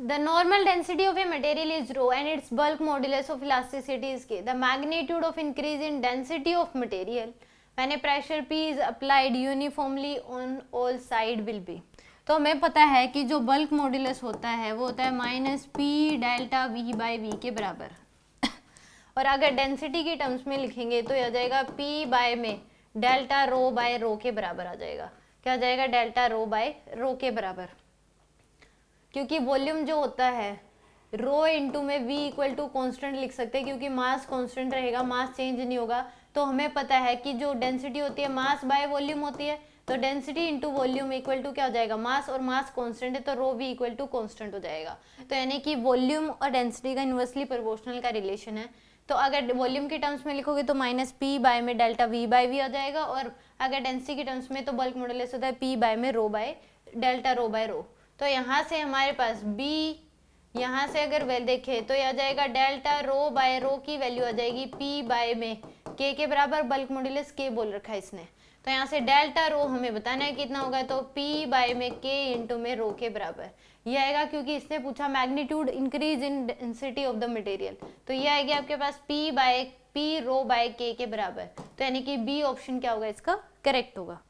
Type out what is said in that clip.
The normal density of a material is rho and its bulk modulus of elasticity is k. The magnitude of increase in density of material when a pressure P is applied uniformly on all side will be. तो हमें पता है कि जो bulk modulus होता है वो होता है minus P delta V by V के बराबर और अगर डेंसिटी की टर्म्स में लिखेंगे तो आ जाएगा पी बाय में डेल्टा रो बाय रो के बराबर आ जाएगा. क्या आ जाएगा? डेल्टा रो बाय रो के बराबर. क्योंकि वॉल्यूम जो होता है रो इंटू में v इक्वल टू कॉन्स्टेंट लिख सकते हैं क्योंकि मास कॉन्स्टेंट रहेगा, मास चेंज नहीं होगा. तो हमें पता है कि जो डेंसिटी होती है मास बाय वॉल्यूम होती है, तो density into volume equal to क्या हो जाएगा? मास, और मास कांस्टेंट है तो rho v equal to constant हो जाएगा. तो यानी कि वॉल्यूम और डेंसिटी का इन्वर्सली प्रोपोर्शनल का रिलेशन है. तो अगर वॉल्यूम के टर्म्स में लिखोगे तो माइनस पी बाय में डेल्टा वी बाय वी हो जाएगा और अगर डेंसिटी के टर्म्स में तो बल्क मॉड्यूलस होता है पी बाय में रो बाय डेल्टा रो बाय रो. तो यहाँ से हमारे पास b, यहाँ से अगर वैल्यू देखें तो यह आ जाएगा डेल्टा रो बाय रो की वैल्यू आ जाएगी p बाय में k के बराबर. बल्क मॉड्यूलस k बोल रखा है इसने. तो यहाँ से डेल्टा रो हमें बताना है कितना होगा, तो p बाय में k इंटू में रो के बराबर ये आएगा क्योंकि इसने पूछा magnitude increase in density of the material. तो ये आएगी आपके पास p रो बाय k के बराबर. तो यानी कि b ऑप्शन क्या होगा इसका? करेक्ट होगा.